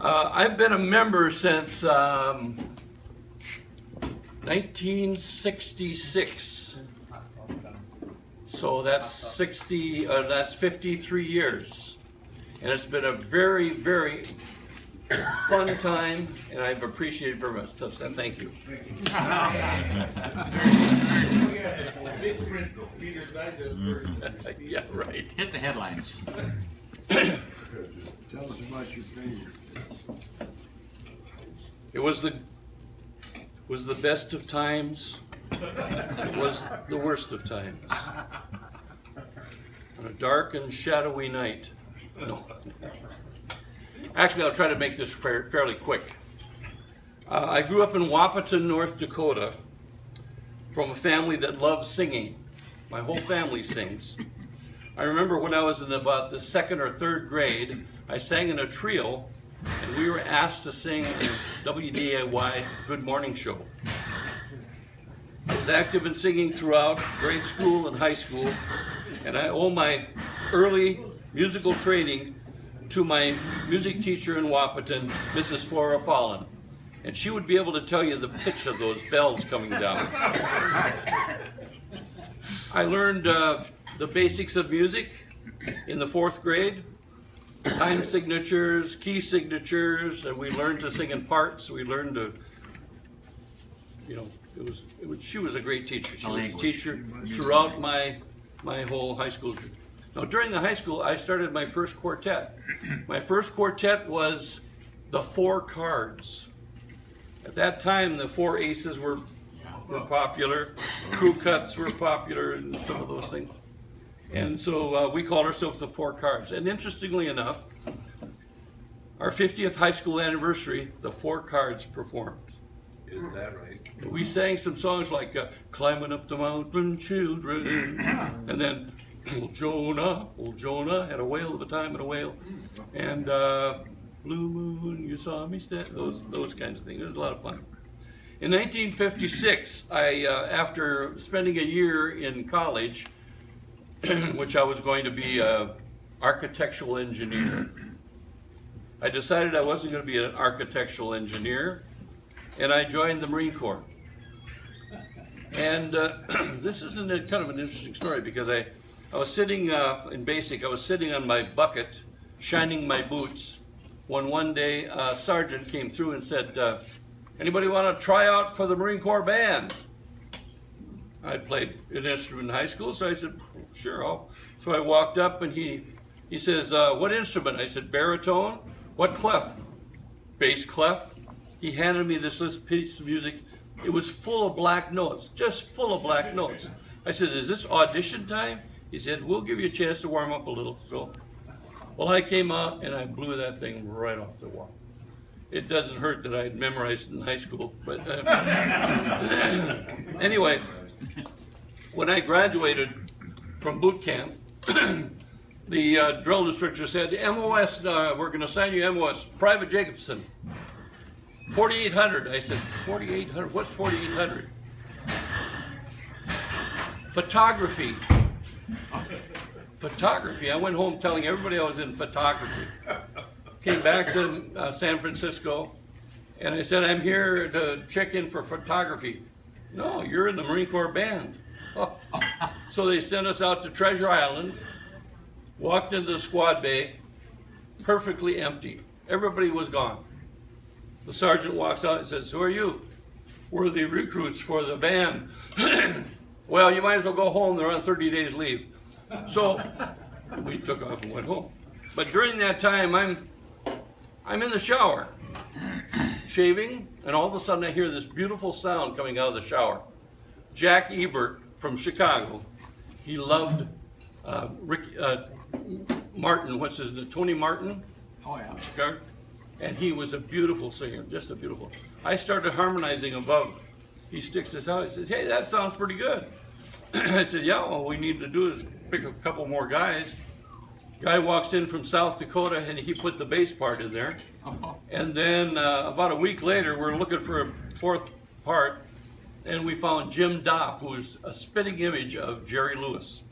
I've been a member since 1966. So that's 53 years. And it's been a very, very fun time, and I've appreciated it very much. So thank you. Yeah, right. Hit the headlines. Tell us about your favorite. It was the best of times. It was the worst of times. On a dark and shadowy night. No. Actually, I'll try to make this fairly quick. I grew up in Wahpeton, North Dakota, from a family that loves singing. My whole family sings. I remember when I was in about the 2nd or 3rd grade, I sang in a trio, and we were asked to sing in WDAY Good Morning Show. I was active in singing throughout grade school and high school, and I owe my early musical training to my music teacher in Wahpeton, Mrs. Flora Fallon. And she would be able to tell you the pitch of those bells coming down. I learned the basics of music in the 4th grade, time signatures, key signatures, and we learned to sing in parts. We learned to, she was a great teacher. She was a teacher throughout my whole high school. Now, during the high school, I started my first quartet. My first quartet was the 4 Cards. At that time, the 4 Aces were popular. Crew Cuts were popular, and some of those things. And so we called ourselves the 4 Cards. And interestingly enough, our 50th high school anniversary, the 4 Cards performed. Is that right? We sang some songs like Climbing Up the Mountain, Children, and then Old Jonah had a whale of a time and a whale, and Blue Moon, You Saw Me Stand, those kinds of things. It was a lot of fun. In 1956, after spending a year in college, which I was going to be an architectural engineer, I decided I wasn't going to be an architectural engineer, and I joined the Marine Corps. And this is kind of an interesting story, because I was sitting in basic, I was sitting on my bucket, shining my boots, when one day a sergeant came through and said, anybody want to try out for the Marine Corps band? I played an instrument in high school, so I said, sure. So I walked up, and he says, what instrument? I said, baritone. What clef? Bass clef. He handed me this piece of music. It was full of black notes, just full of black notes. I said, is this audition time? He said, we'll give you a chance to warm up a little. So, well, I came out and I blew that thing right off the wall. It doesn't hurt that I had memorized in high school, but anyway, when I graduated from boot camp, the drill instructor said, MOS, we're going to assign you MOS, Private Jacobson, 4,800. I said, 4,800? What's 4,800? Photography. Photography. I went home telling everybody I was in photography. Came back to San Francisco, and I said, I'm here to check in for photography. No, you're in the Marine Corps band. So they sent us out to Treasure Island, walked into the squad bay, perfectly empty. Everybody was gone. The sergeant walks out and says, who are you? We're the recruits for the band. Well, you might as well go home. They're on 30 days leave. So we took off and went home. But during that time, I'm in the shower, shaving, and all of a sudden I hear this beautiful sound coming out of the shower. Jack Ebert from Chicago. He loved Martin, what's his name? Tony Martin? Oh, yeah. Chicago. And he was a beautiful singer, just a beautiful. I started harmonizing above. He sticks his out, he says, hey, that sounds pretty good. I said, yeah, all we need to do is pick a couple more guys. Guy walks in from South Dakota, and he put the bass part in there. And then about a week later, we're looking for a 4th part, and we found Jim Dopp, who's a spitting image of Jerry Lewis.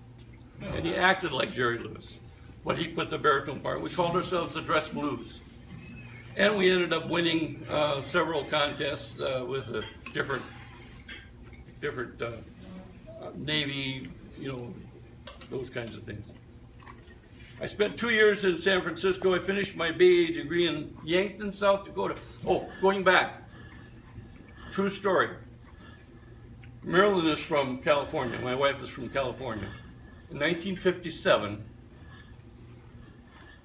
And he acted like Jerry Lewis, but he put the baritone part. We called ourselves the Dress Blues. And we ended up winning several contests with different Navy, those kinds of things. I spent 2 years in San Francisco. I finished my BA degree in Yankton, South Dakota. Oh, going back, true story. Marilyn is from California. My wife is from California. In 1957,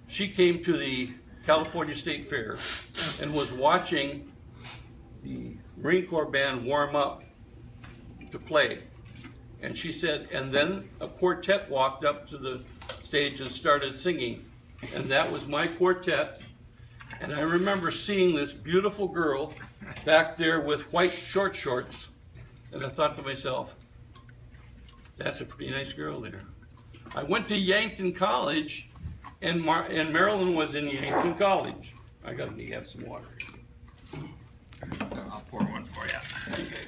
she came to the California State Fair and was watching the Marine Corps band warm up to play. And she said, and then a quartet walked up to the stage and started singing. And that was my quartet. And I remember seeing this beautiful girl back there with white short shorts. And I thought to myself, that's a pretty nice girl there. I went to Yankton College, and Marilyn was in Yankton College. I got to have some water. I'll pour one for you. Okay.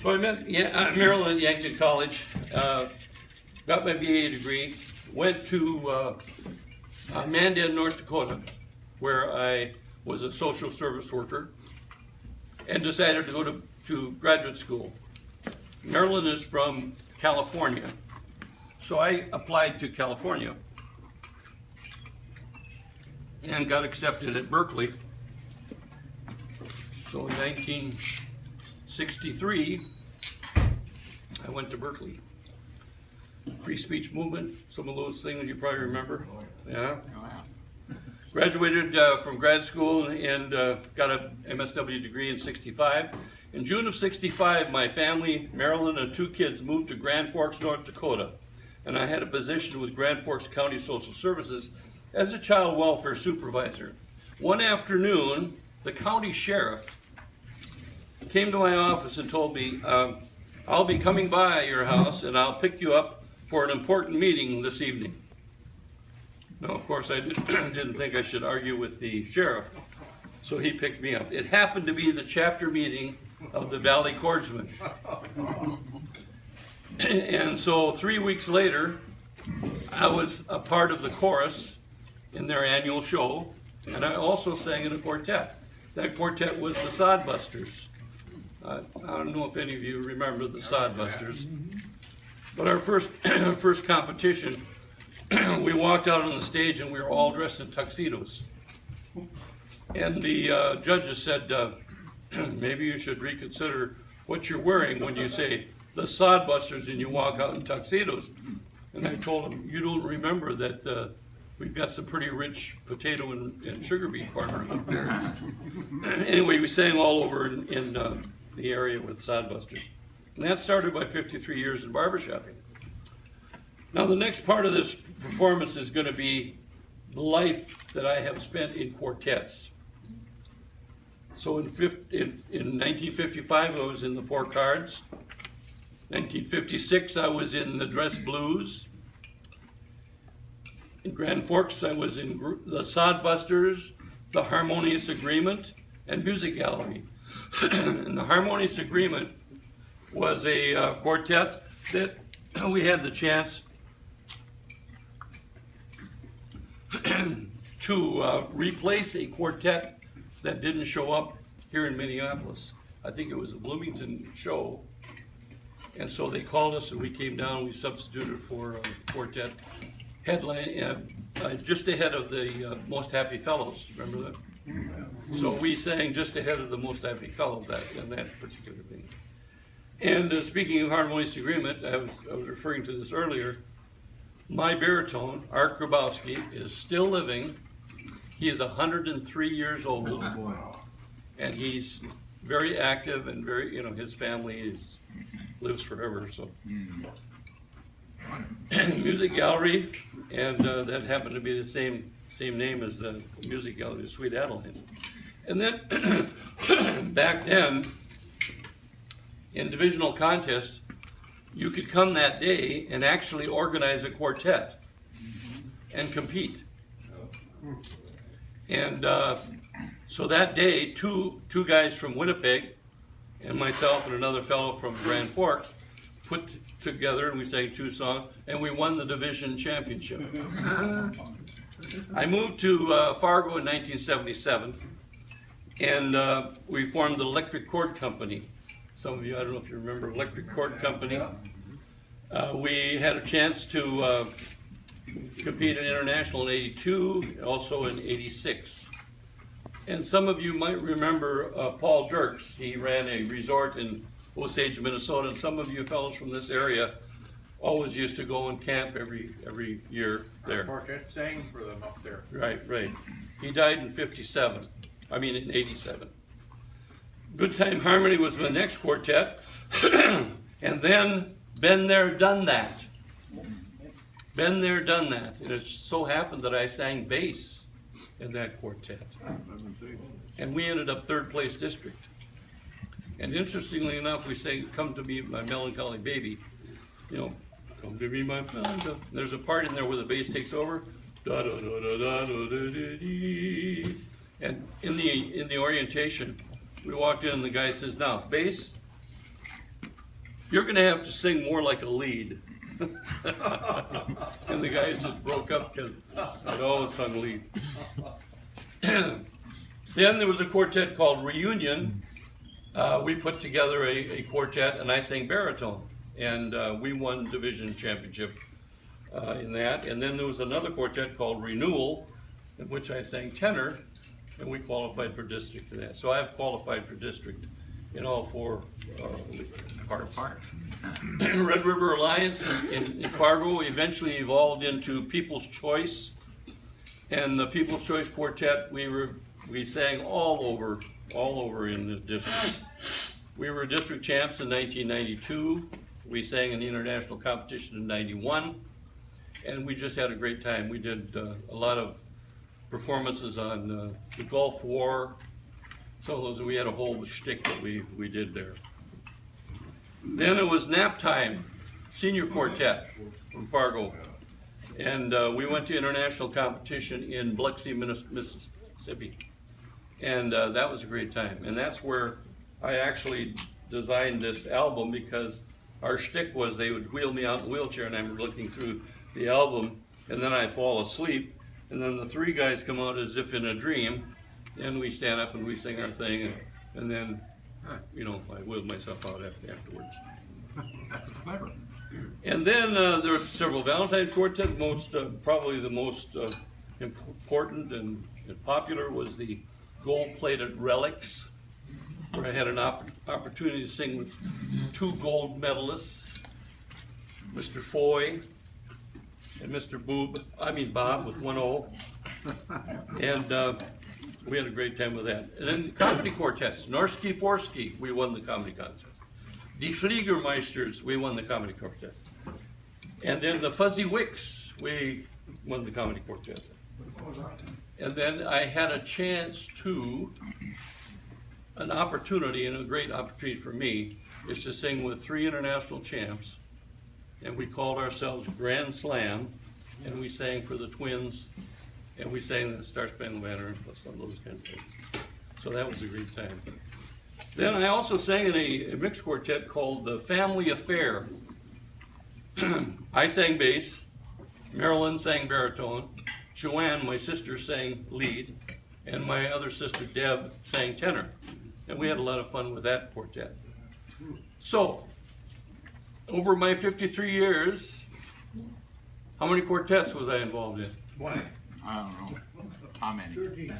So I met Marilyn at Yankton College, got my BA degree, went to Mandan, North Dakota, where I was a social service worker, and decided to go to graduate school. Marilyn is from California, so I applied to California and got accepted at Berkeley. So in 1963, I went to Berkeley. Free speech movement, some of those things you probably remember. Yeah. Graduated from grad school and got a MSW degree in '65. In June of '65, my family, Marilyn and 2 kids, moved to Grand Forks, North Dakota. And I had a position with Grand Forks County Social Services as a child welfare supervisor. One afternoon, the county sheriff came to my office and told me, I'll be coming by your house and I'll pick you up for an important meeting this evening. Now, of course, I didn't think I should argue with the sheriff, so he picked me up. It happened to be the chapter meeting of the Valley Cordsmen. And so 3 weeks later, I was a part of the chorus in their annual show, and I also sang in a quartet. That quartet was the Sodbusters. I don't know if any of you remember the Sodbusters, but our first competition, we walked out on the stage and we were all dressed in tuxedos. And the judges said, maybe you should reconsider what you're wearing when you say the Sodbusters and you walk out in tuxedos. And I told them, you don't remember that we've got some pretty rich potato and sugar beet farmers up there. Anyway, we sang all over in the area with Sodbusters. And that started my 53 years in barbershop. Now the next part of this performance is going to be the life that I have spent in quartets. So in 1955 I was in the Four Cards. 1956 I was in the Dress Blues. In Grand Forks I was in the Sodbusters, the Harmonious Agreement, and Music Gallery. And the Harmonious Agreement was a quartet that we had the chance to replace a quartet that didn't show up here in Minneapolis. I think it was a Bloomington show. And so they called us and we came down and we substituted for a quartet headline just ahead of the Most Happy Fellows. Remember that? So we sang just ahead of the Most Happy Fellows in that particular thing. And speaking of Harmonious Agreement, I was referring to this earlier, my baritone, Art Grabowski, is still living. He is 103 years old. And he's very active and very, his family lives forever. So, Music Gallery, and that happened to be the same name as the Music Gallery, Sweet Adelines. And then, back then, in divisional contests, you could come that day and actually organize a quartet and compete. And so that day, two guys from Winnipeg and myself and another fellow from Grand Forks put together and we sang 2 songs, and we won the division championship. I moved to Fargo in 1977, and we formed the Electric Cord Company. Some of you, I don't know if you remember Electric Cord Company. We had a chance to compete in International in 82, also in 86. And some of you might remember Paul Dirks. He ran a resort in Osage, Minnesota, and some of you fellows from this area always used to go and camp every year there. Our quartet sang for them up there. Right. He died in in 87. Good Time Harmony was my next quartet, and then Been There, Done That. Been There, Done That. And it so happened that I sang bass in that quartet. And we ended up 3rd place district. And interestingly enough, we sang Come to Be My Melancholy Baby. You know, come to be my melancholy. There's a part in there where the bass takes over. Da da da da da da da da dee. And in the orientation, we walked in and the guy says, "Now, bass, you're going to have to sing more like a lead." And the guys just broke up because I'd always sung lead. Then there was a quartet called Reunion. We put together a quartet, and I sang baritone, and we won division championship in that. And then there was another quartet called Renewal, in which I sang tenor, and we qualified for district in that. So I've qualified for district in all 4 parts. Red River Alliance in Fargo eventually evolved into People's Choice, and the People's Choice Quartet we sang all over in the district. We were district champs in 1992. We sang in the international competition in 91, and we just had a great time. We did a lot of performances on the Gulf War. Some of those, we had a whole shtick that we did there. Then it was Nap Time, senior quartet from Fargo. And we went to international competition in Biloxi, Mississippi. And that was a great time. And that's where I actually designed this album, because our shtick was they would wheel me out in a wheelchair and I'm looking through the album, and then I'd fall asleep. And then the 3 guys come out as if in a dream, and we stand up and we sing our thing, and then, you know, I wheeled myself out afterwards. Clever. And then there were several Valentine's quartets. Probably the most important and popular was the gold-plated Relics, where I had an opportunity to sing with 2 gold medalists, Mr. Foy and Mr. Bob with 1 O. And we had a great time with that. And then comedy quartets, Norski Forsky, we won the comedy contest. Die Fliegermeisters, we won the comedy contest. And then the Fuzzy Wicks, we won the comedy quartet. And then I had a chance an opportunity, and a great opportunity for me, is to sing with 3 international champs. And we called ourselves Grand Slam, and we sang for the Twins, and we sang the Star Spangled Banner, and some of those kinds of things. So that was a great time. Then I also sang in a mixed quartet called the Family Affair. I sang bass, Marilyn sang baritone, Joanne, my sister, sang lead, and my other sister, Deb, sang tenor. And we had a lot of fun with that quartet. So, over my 53 years, how many quartets was I involved in? 20. I don't know. How many? 13.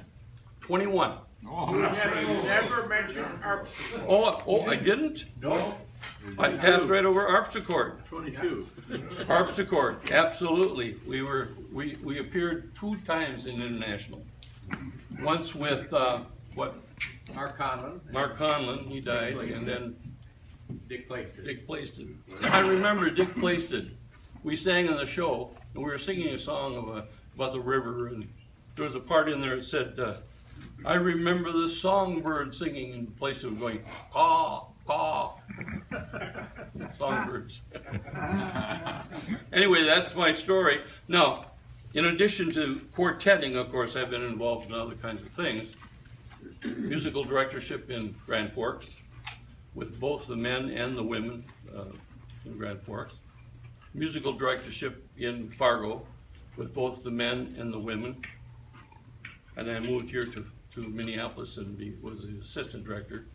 21. Oh, Never mentioned harpsichord. Oh, I didn't? No. I passed right over harpsichord. 22. Harpsichord, absolutely. We appeared 2 times in international. Once with Mark Conlon. Mark Conlon, he died, and then Dick Plaisted. Dick Plaisted. I remember Dick Plaisted. We sang in the show, and we were singing a song about the river, and there was a part in there that said, "I remember the songbird singing," and Plaisted was going, "Caw, caw." Songbirds. Anyway, that's my story. Now, in addition to quartetting, of course, I've been involved in other kinds of things. Musical directorship in Grand Forks with both the men and the women. in Grand Forks, musical directorship in Fargo with both the men and the women. And I moved here to Minneapolis and was the assistant director.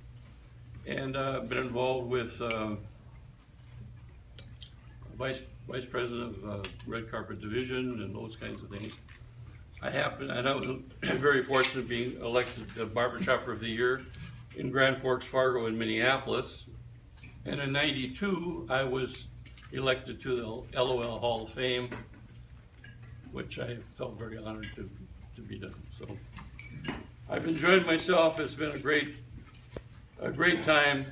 And been involved with vice president of Red Carpet Division and those kinds of things. And I was very fortunate being elected the Barbershop of the Year in Grand Forks, Fargo, and Minneapolis. And in '92, I was elected to the LOL Hall of Fame, which I felt very honored to be done. So I've enjoyed myself. It's been a great time,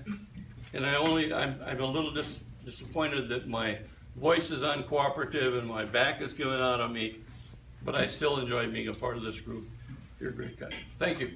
and I'm a little disappointed that my voice is uncooperative and my back is giving out on me, but I still enjoy being a part of this group. You're a great guy. Thank you.